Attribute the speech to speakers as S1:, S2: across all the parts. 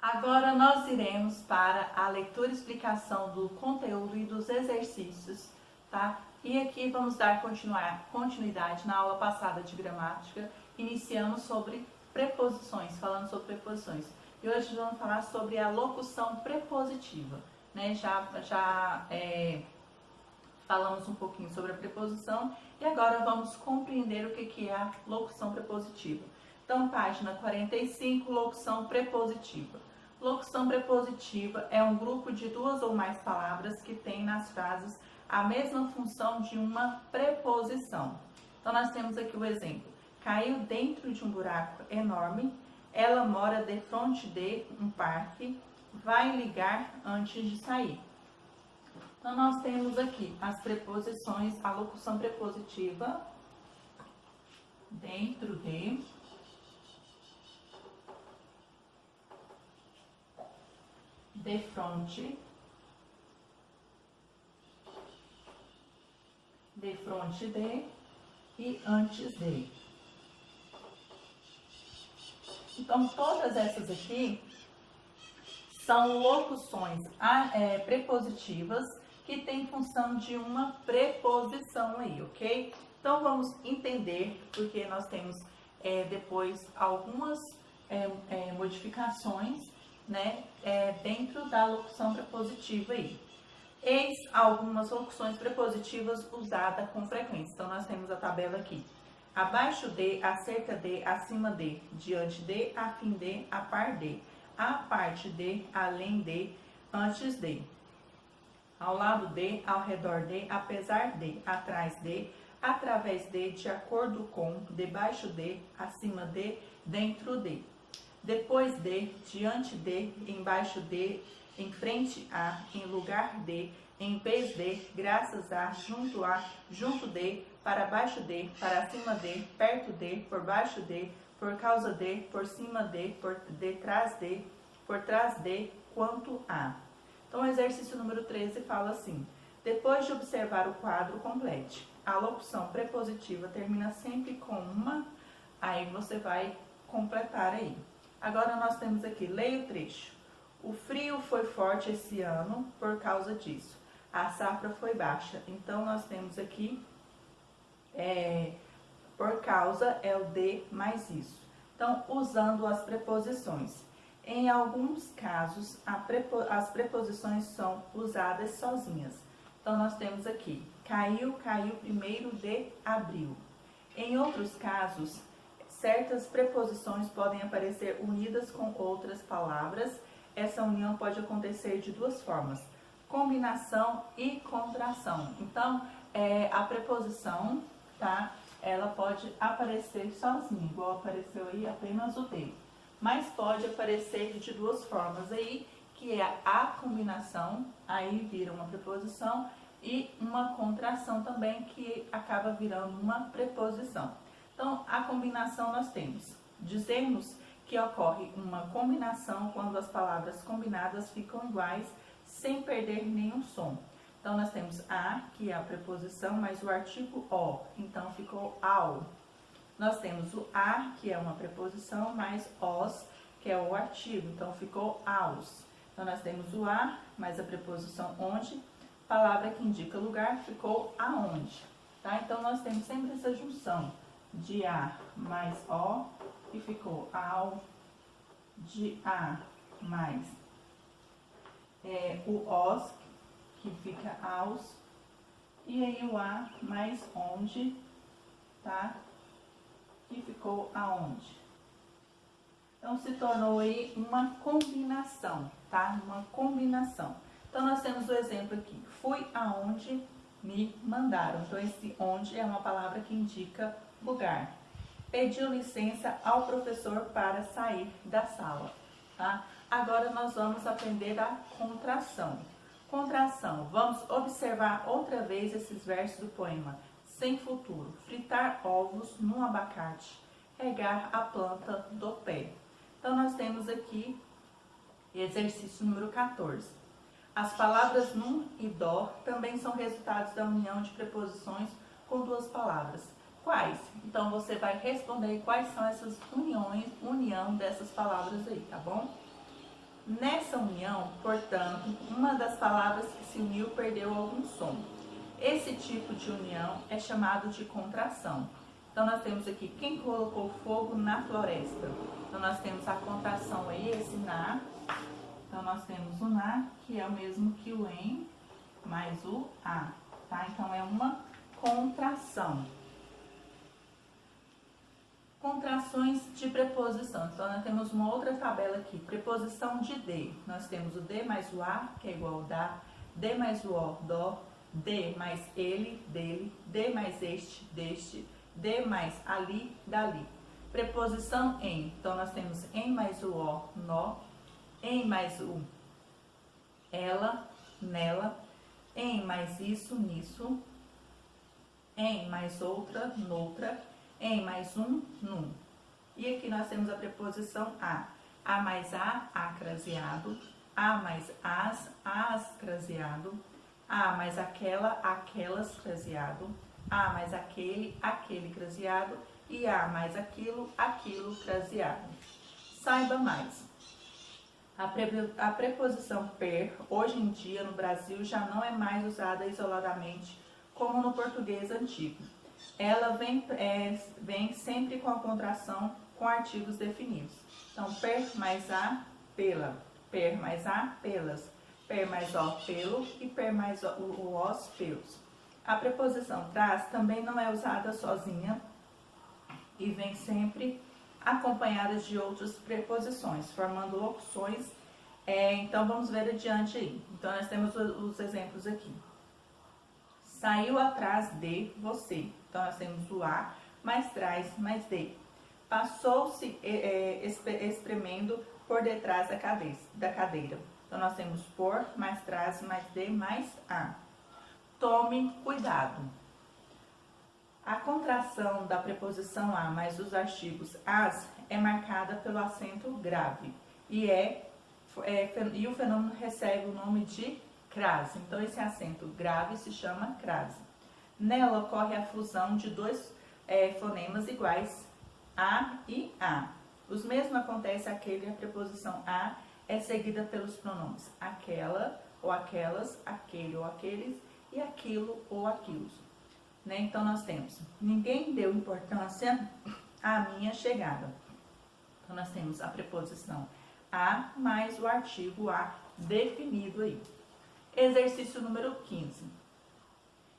S1: Agora nós iremos para a leitura e explicação do conteúdo e dos exercícios, tá? E aqui vamos dar continuidade na aula passada de gramática. Iniciamos sobre preposições, falando sobre preposições. E hoje vamos falar sobre a locução prepositiva, né? Falamos um pouquinho sobre a preposição e agora vamos compreender o que é a locução prepositiva. Então, página 45, locução prepositiva. Locução prepositiva é um grupo de duas ou mais palavras que tem nas frases a mesma função de uma preposição. Então, nós temos aqui o exemplo. Caiu dentro de um buraco enorme, ela mora de frente de um parque, vai ligar antes de sair. Então, nós temos aqui as preposições, a locução prepositiva, dentro de frente, de e antes de. Então, todas essas aqui são locuções prepositivas que têm função de uma preposição aí, ok? Então, vamos entender, porque nós temos depois algumas modificações, né, dentro da locução prepositiva aí. Eis algumas locuções prepositivas usadas com frequência. Então, nós temos a tabela aqui. Abaixo de, acerca de, acima de, diante de, a fim de, a par de, a parte de, além de, antes de, ao lado de, ao redor de, apesar de, atrás de, através de acordo com, debaixo de, acima de, dentro de, depois de, diante de, embaixo de, em frente a, em lugar de, em vez de, graças a, junto de, para baixo de, para cima de, perto de, por baixo de, por causa de, por cima de, por detrás de, por trás de, quanto a. Então, o exercício número 13 fala assim: depois de observar o quadro, complete. A locução prepositiva termina sempre com uma, aí você vai completar aí. Agora, nós temos aqui, leia o trecho. O frio foi forte esse ano por causa disso. A safra foi baixa. Então, nós temos aqui, por causa é o de mais isso. Então, usando as preposições. Em alguns casos, as preposições são usadas sozinhas. Então, nós temos aqui, caiu 1º de abril. Em outros casos, certas preposições podem aparecer unidas com outras palavras. Essa união pode acontecer de duas formas: combinação e contração. Então, a preposição, tá? Ela pode aparecer sozinha, igual apareceu aí apenas o de. Mas pode aparecer de duas formas aí, que é a combinação, aí vira uma preposição, e uma contração também, que acaba virando uma preposição. Então, a combinação nós temos, dizemos que ocorre uma combinação quando as palavras combinadas ficam iguais, sem perder nenhum som. Então, nós temos a, que é a preposição, mais o artigo o, então ficou ao. Nós temos o a, que é uma preposição, mais os, que é o artigo, então ficou aos. Então, nós temos o a, mais a preposição onde, palavra que indica lugar, ficou aonde. Tá? Então, nós temos sempre essa junção de a mais o, que ficou ao, de a mais o os, que fica aos, e aí o a mais onde, tá? Que ficou aonde. Então, se tornou aí uma combinação, tá? Uma combinação. Então, nós temos o exemplo aqui. Fui aonde me mandaram. Então, esse onde é uma palavra que indica lugar. Pediu licença ao professor para sair da sala, tá? Agora, nós vamos aprender a contração. Contração. Vamos observar outra vez esses versos do poema. Sem futuro. Fritar ovos no abacate. Regar a planta do pé. Então, nós temos aqui exercício número 14. As palavras num e dó também são resultados da união de preposições com duas palavras. Quais? Então, você vai responder quais são essas união dessas palavras aí, tá bom? Nessa união, portanto, uma das palavras que se uniu perdeu algum som. Esse tipo de união é chamado de contração. Então, nós temos aqui quem colocou fogo na floresta. Então, nós temos a contração aí, esse na. Então, nós temos o na, que é o mesmo que o em, mais o a, tá? Então, é uma contração. Contrações de preposição. Então, nós temos uma outra tabela aqui. Preposição de de. Nós temos o de mais o a, que é igual ao da. De mais o o, dó. De mais ele, dele. De mais este, deste. De mais ali, dali. Preposição em. Então, nós temos em mais o o, nó. Em mais o ela, nela. Em mais isso, nisso. Em mais outra, noutra. Em mais um, num. E aqui nós temos a preposição a. A mais a craseado. A mais as craseado. A mais aquela, aquelas craseado. A mais aquele craseado. E a mais aquilo craseado. Saiba mais. A preposição per, hoje em dia no Brasil, já não é mais usada isoladamente como no português antigo. Ela vem sempre com a contração com artigos definidos. Então, per mais a, pela. Per mais a, pelas. Per mais o, pelo. E per mais os, pelos. A preposição traz também não é usada sozinha e vem sempre acompanhada de outras preposições, formando locuções. Então, vamos ver adiante aí. Então, nós temos os exemplos aqui. Saiu atrás de você. Então, nós temos o a, mais trás, mais de. Passou-se espremendo por detrás da cadeira. Então, nós temos por, mais trás, mais de, mais a. Tome cuidado. A contração da preposição a mais os artigos as é marcada pelo acento grave. E o fenômeno recebe o nome de crase. Então, esse acento grave se chama crase. Nela ocorre a fusão de dois fonemas iguais, a e a. Os mesmos acontece aquele, a preposição a é seguida pelos pronomes aquela ou aquelas, aquele ou aqueles e aquilo ou aquilos. Né? Então, nós temos, ninguém deu importância à minha chegada. Então, nós temos a preposição a mais o artigo a definido aí. Exercício número 15.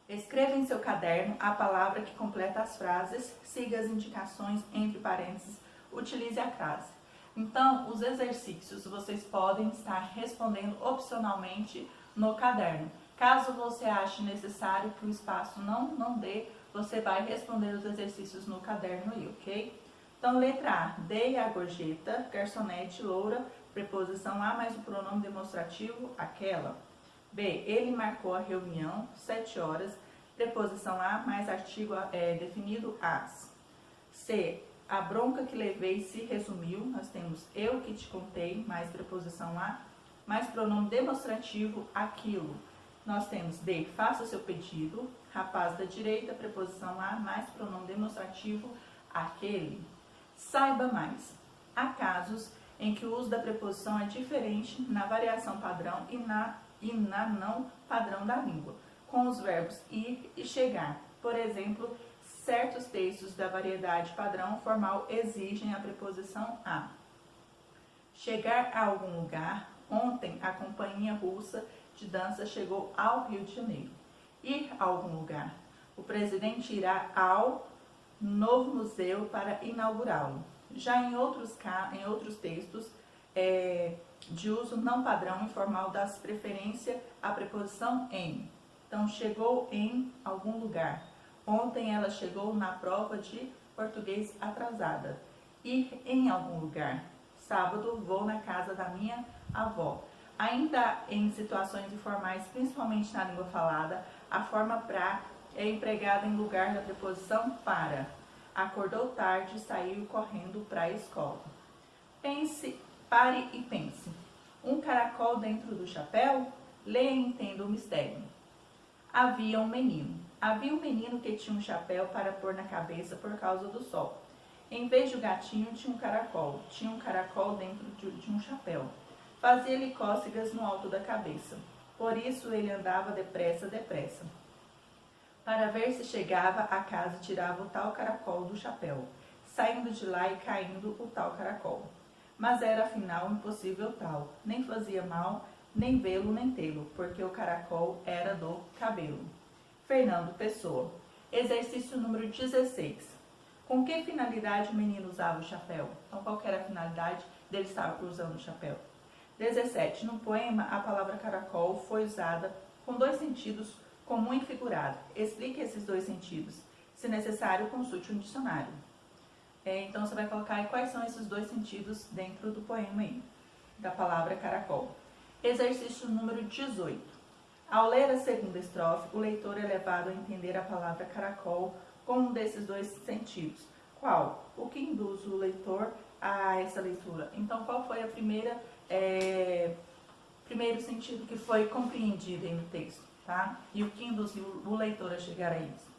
S1: Escreva em seu caderno a palavra que completa as frases, siga as indicações entre parênteses, utilize a crase. Então, os exercícios vocês podem estar respondendo opcionalmente no caderno. Caso você ache necessário que o espaço não dê, você vai responder os exercícios no caderno aí, ok? Então, letra A, dei a gorjeta, garçonete, loura, preposição a mais o pronome demonstrativo, aquela. B, ele marcou a reunião, 7 horas, preposição a mais artigo definido, as. C, a bronca que levei se resumiu, nós temos eu que te contei, mais preposição a, mais pronome demonstrativo, aquilo. Nós temos D, faça seu pedido, rapaz da direita, preposição a, mais pronome demonstrativo, aquele. Saiba mais. Há casos em que o uso da preposição é diferente na variação padrão e na não padrão da língua, com os verbos ir e chegar. Por exemplo, certos textos da variedade padrão formal exigem a preposição a. Chegar a algum lugar. Ontem, a companhia russa de dança chegou ao Rio de Janeiro. Ir a algum lugar. O presidente irá ao novo museu para inaugurá-lo. Já em outros textos de uso não padrão informal das preferência a preposição em. Então, chegou em algum lugar. Ontem ela chegou na prova de português atrasada. Ir em algum lugar. Sábado vou na casa da minha avó. Ainda em situações informais, principalmente na língua falada, a forma pra é empregada em lugar da preposição para. Acordou tarde e saiu correndo para a escola. Pare e pense. Um caracol dentro do chapéu? Leia e entenda o mistério. Havia um menino. Havia um menino que tinha um chapéu para pôr na cabeça por causa do sol. Em vez de um gatinho, tinha um caracol. Tinha um caracol dentro de um chapéu. Fazia-lhe cócegas no alto da cabeça. Por isso ele andava depressa, depressa, para ver se chegava à casa e tirava o tal caracol do chapéu, saindo de lá e caindo o tal caracol. Mas era afinal impossível tal, nem fazia mal, nem vê-lo nem tê-lo, porque o caracol era do cabelo. Fernando Pessoa. Exercício número 16. Com que finalidade o menino usava o chapéu? Então, qual que era a finalidade dele estar usando o chapéu? 17. No poema, a palavra caracol foi usada com dois sentidos comum e figurado. Explique esses dois sentidos. Se necessário, consulte um dicionário. Então, você vai colocar aí quais são esses dois sentidos dentro do poema aí, da palavra caracol. Exercício número 18. Ao ler a segunda estrofe, o leitor é levado a entender a palavra caracol com um desses dois sentidos. Qual? O que induz o leitor a essa leitura? Então, qual foi a primeiro sentido que foi compreendido aí no texto, tá? E o que induziu o leitor a chegar a isso?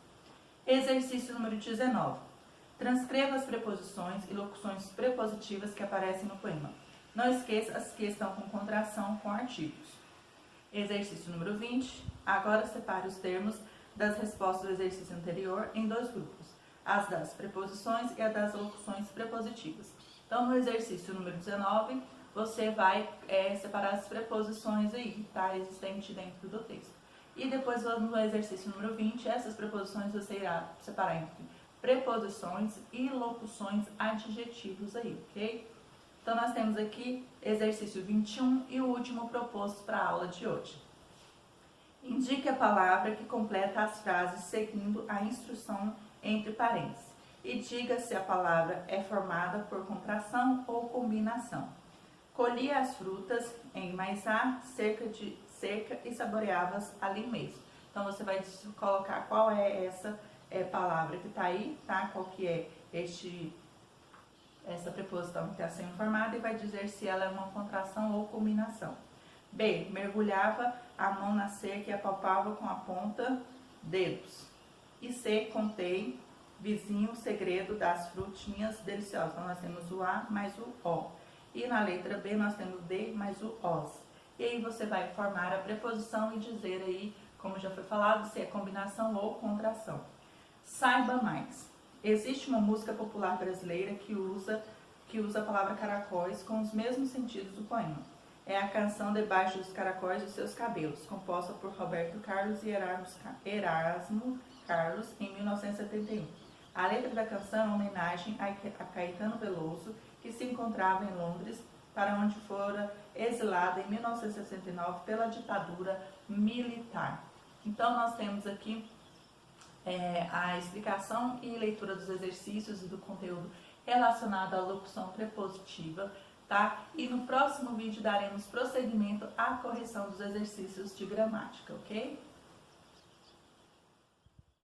S1: Exercício número 19. Transcreva as preposições e locuções prepositivas que aparecem no poema. Não esqueça as que estão com contração com artigos. Exercício número 20. Agora separe os termos das respostas do exercício anterior em dois grupos, as das preposições e as das locuções prepositivas. Então, no exercício número 19, você vai separar as preposições aí, tá, existente dentro do texto. E depois, no exercício número 20, essas preposições você irá separar entre preposições e locuções adjetivos aí, ok? Então, nós temos aqui exercício 21 e o último proposto para a aula de hoje. Indique a palavra que completa as frases seguindo a instrução entre parênteses e diga se a palavra é formada por contração ou combinação. Colhia as frutas em Maisá, cerca e saboreava-as ali mesmo. Então, você vai colocar qual é essa palavra que está aí, tá? Qual que é essa preposição que está sendo formada e vai dizer se ela é uma contração ou combinação. B. Mergulhava a mão na cerca e apalpava com a ponta dedos. E C. Contei, vizinho, o segredo das frutinhas deliciosas. Então, nós temos o A mais o O. E na letra B, nós temos o D mais o OS. E aí, você vai formar a preposição e dizer aí, como já foi falado, se é combinação ou contração. Saiba mais. Existe uma música popular brasileira que usa a palavra caracóis com os mesmos sentidos do poema. É a canção Debaixo dos Caracóis dos Seus Cabelos, composta por Roberto Carlos e Erasmo Carlos, em 1971. A letra da canção é uma homenagem a Caetano Veloso, que se encontrava em Londres, para onde fora exilado em 1969 pela ditadura militar. Então, nós temos aqui a explicação e leitura dos exercícios e do conteúdo relacionado à locução prepositiva, tá? E no próximo vídeo daremos prosseguimento à correção dos exercícios de gramática, ok?